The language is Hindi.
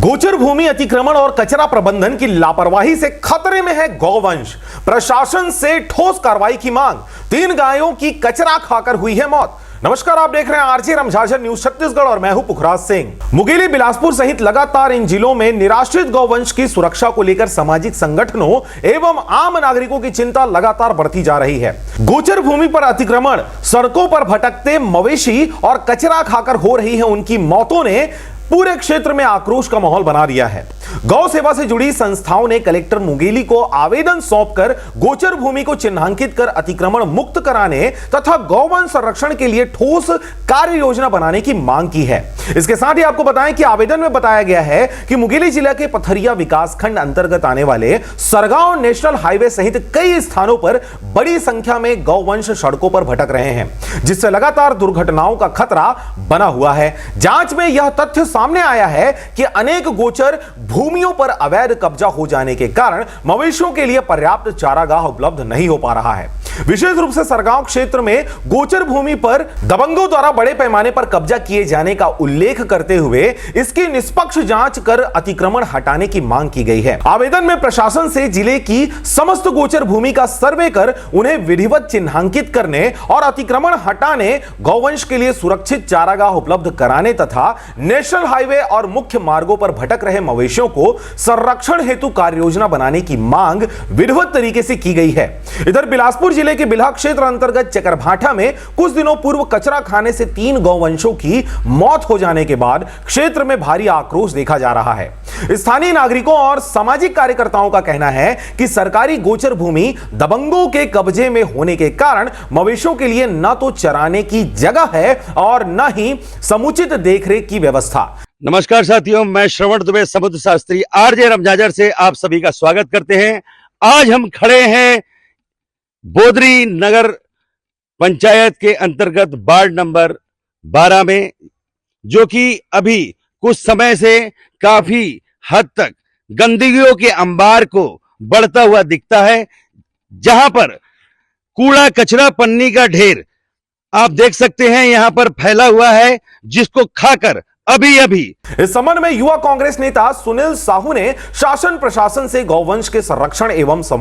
गोचर भूमि अतिक्रमण और कचरा प्रबंधन की लापरवाही से खतरे में है गौवंश। प्रशासन से ठोस कार्रवाई की मांग। 3 गायों की कचरा खाकर हुई है मौत। नमस्कार, आप देख रहे हैं आरजे रमझाझर न्यूज छत्तीसगढ़ और मैं हूं पुखराज सिंह। मुंगेली, बिलासपुर सहित लगातार इन जिलों में निराश्रित गौवंश की सुरक्षा को लेकर सामाजिक संगठनों एवं आम नागरिकों की चिंता लगातार बढ़ती जा रही है। गोचर भूमि पर अतिक्रमण, सड़कों पर भटकते मवेशी और कचरा खाकर हो रही है उनकी मौतों ने पूरे क्षेत्र में आक्रोश का माहौल बना दिया है। गौ सेवा से जुड़ी संस्थाओं ने कलेक्टर मुंगेली को आवेदन सौंपकर गोचर भूमि को चिन्हांकित कर अतिक्रमण मुक्त कराने तथा गौवंश संरक्षण के लिए ठोस कार्य योजना बनाने की मांग की है। इसके साथ ही आपको बताएं कि आवेदन में बताया गया है कि मुंगेली जिला के पथरिया विकासखंड अंतर्गत आने वाले सरगांव नेशनल हाईवे सहित कई स्थानों पर बड़ी संख्या में गौवंश सड़कों पर भटक रहे हैं, जिससे लगातार दुर्घटनाओं का खतरा बना हुआ है। जांच में यह तथ्य सामने आया है कि अनेक गोचर भूमियों पर अवैध कब्जा हो जाने के कारण मवेशियों के लिए पर्याप्त चारागाह उपलब्ध नहीं हो पा रहा है। विशेष रूप से सरगांव क्षेत्र में गोचर भूमि पर दबंगों द्वारा बड़े पैमाने पर कब्जा किए जाने का उल्लेख करते हुए इसकी निष्पक्ष जांच कर अतिक्रमण हटाने की मांग की गई है। आवेदन में प्रशासन से जिले की समस्त गोचर भूमि का सर्वे कर उन्हें विधिवत चिन्हांकित करने और अतिक्रमण हटाने, गौवंश के लिए सुरक्षित चारागाह उपलब्ध कराने तथा नेशनल हाईवे और मुख्य मार्गों पर भटक रहे मवेशियों को संरक्षण हेतु कार्य योजना बनाने की मांग विधिवत तरीके से की गई है। इधर बिलासपुर जिले के बिल्हा क्षेत्र अंतर्गत चकरभाठा में कुछ दिनों पूर्व कचरा खाने से 3 गौवंशों की मौत हो जाने के बाद क्षेत्र में भारी आक्रोश देखा जा रहा है। स्थानीय नागरिकों और सामाजिक कार्यकर्ताओं का कहना है कि सरकारी गोचर भूमि दबंगों के कब्जे में होने के कारण मवेशियों के लिए न तो चराने की जगह है और न ही समुचित देखरेख की व्यवस्था। नमस्कार साथियों, मैं श्रवण दुबे समुद्र शास्त्री आरजे रमझाझर से आप सभी का स्वागत करते हैं। आज हम खड़े हैं बोदरी नगर पंचायत के अंतर्गत वार्ड नंबर 12 में, जो कि अभी कुछ समय से काफी हद तक गंदगियों के अंबार को बढ़ता हुआ दिखता है, जहां पर कूड़ा कचरा पन्नी का ढेर आप देख सकते हैं यहां पर फैला हुआ है, जिसको खाकर अभी इस संबंध में युवा कांग्रेस नेता सुनील साहू ने शासन प्रशासन से गौवंश के संरक्षण एवं